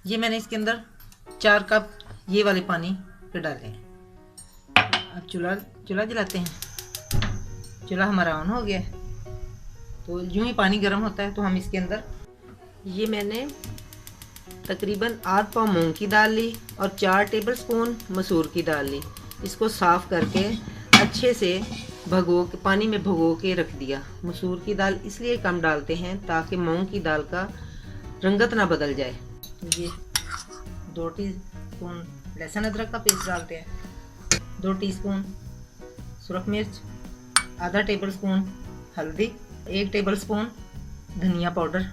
ये मैंने इसके अंदर 4 कप ये वाले पानी के डाले। अब चूल्हा जलाते हैं। चूल्हा हमारा ऑन हो गया है। तो यूं ही पानी गर्म होता है तो हम इसके अंदर ये मैंने तकरीबन आध पाव मूंग की दाल ली और 4 टेबलस्पून मसूर की दाल ली। इसको साफ़ करके अच्छे से पानी में भगो के रख दिया। मसूर की दाल इसलिए कम डालते हैं ताकि मूंग की दाल का रंगत ना बदल जाए। ये 2 टीस्पून लहसुन अदरक का पेस्ट डालते हैं, 2 टीस्पून सुरख मिर्च, आधा टेबलस्पून हल्दी, 1 टेबलस्पून धनिया पाउडर,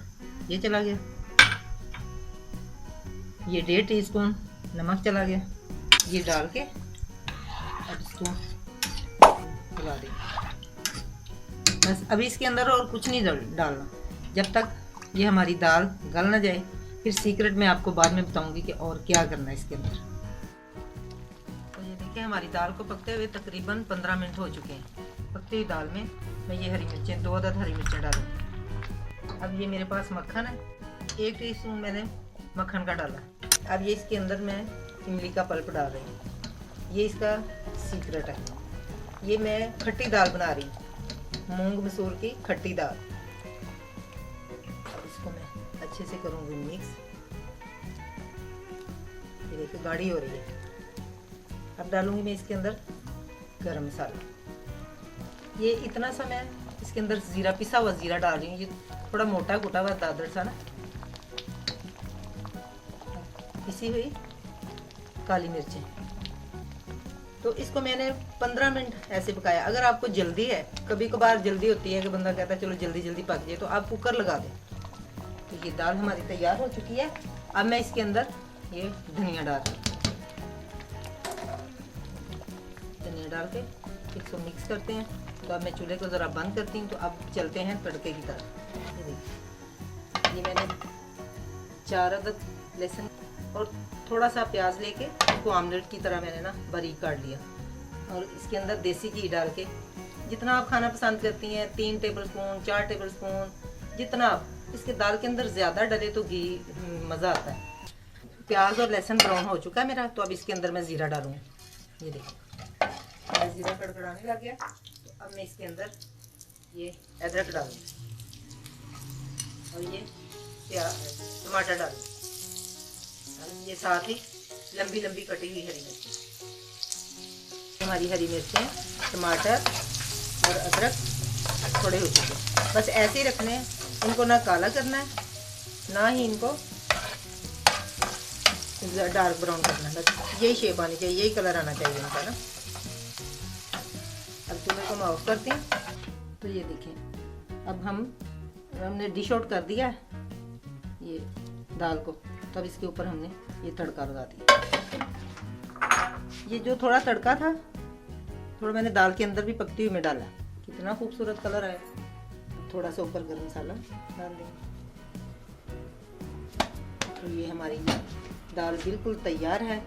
ये चला गया। ये 1.5 टीस्पून नमक चला गया। ये डाल के अब इसको मिला देंगे। बस अभी इसके अंदर और कुछ नहीं डालना जब तक ये हमारी दाल गल ना जाए। फिर सीक्रेट मैं आपको बाद में बताऊंगी कि और क्या करना है इसके अंदर। तो ये देखिए हमारी दाल को पकते हुए तकरीबन 15 मिनट हो चुके हैं। पकती हुई दाल में मैं ये हरी मिर्चें 2 अदद हरी मिर्चें डालूंगी। अब ये मेरे पास मक्खन है, 1 टीस्पून मैंने मक्खन का डाला। अब ये इसके अंदर मैं इमली का पल्प डाल रही हूँ। ये इसका सीक्रेट है। ये मैं खट्टी दाल बना रही हूँ, मूंग मसूर की खट्टी दाल। अब इसको मैं अच्छे से करूँगी मिक्स। ये देखिए गाढ़ी हो रही है। अब डालूंगी मैं इसके अंदर गरम मसाला। ये इतना सा मैं इसके अंदर जीरा, पिसा हुआ जीरा डाल रही हूँ। ये थोड़ा मोटा कुटा हुआ दादर सा ना, पिसी हुई काली मिर्चें। तो इसको मैंने 15 मिनट ऐसे पकाया। अगर आपको जल्दी है, कभी कभार जल्दी होती है कि बंदा कहता है चलो जल्दी जल्दी पक जाए, तो आप कुकर लगा दें। तो ये दाल हमारी तैयार हो चुकी है। अब मैं इसके अंदर ये धनिया डाल रही हूँ। धनिया डाल के इसको मिक्स करते हैं। तो अब मैं चूल्हे को ज़रा बंद करती हूँ। तो अब चलते हैं तड़के की तरफ। ये देखिए, ये मैंने 4 अदद लहसुन और थोड़ा सा प्याज लेके इसको आमलेट की तरह मैंने ना बारीक काट लिया। और इसके अंदर देसी घी डाल के, जितना आप खाना पसंद करती हैं, 3 टेबलस्पून 4 टेबलस्पून, जितना आप इसके दाल के अंदर ज़्यादा डले तो घी मज़ा आता है। प्याज और लहसुन ब्राउन हो चुका है मेरा। तो अब इसके अंदर मैं ज़ीरा डालूँगी। ये देखिए ज़ीरा कड़कड़ाने लग गया। तो अब मैं इसके अंदर ये अदरक डालूँगी और ये टमाटर डालूँगी। ये साथ ही लंबी लंबी कटी हुई हरी मिर्च। हमारी हरी मिर्चें, टमाटर और अदरक थोड़े हो चुके। बस ऐसे ही रखने हैं, इनको ना काला करना है ना ही इनको डार्क ब्राउन करना है। बस यही शेप आनी चाहिए, यही कलर आना चाहिए इनका ना। अब चूल्हे को मैं ऑफ करती हूँ। तो ये देखें, अब हमने डिश आउट कर दिया है ये दाल को। तब इसके ऊपर हमने ये तड़का लगा दिया। ये जो थोड़ा तड़का था, थोड़ा मैंने दाल के अंदर भी पकती हुई में डाला। कितना खूबसूरत कलर आया। थोड़ा सा ऊपर गरम मसाला डाल देंगे। तो ये हमारी दाल बिल्कुल तैयार है।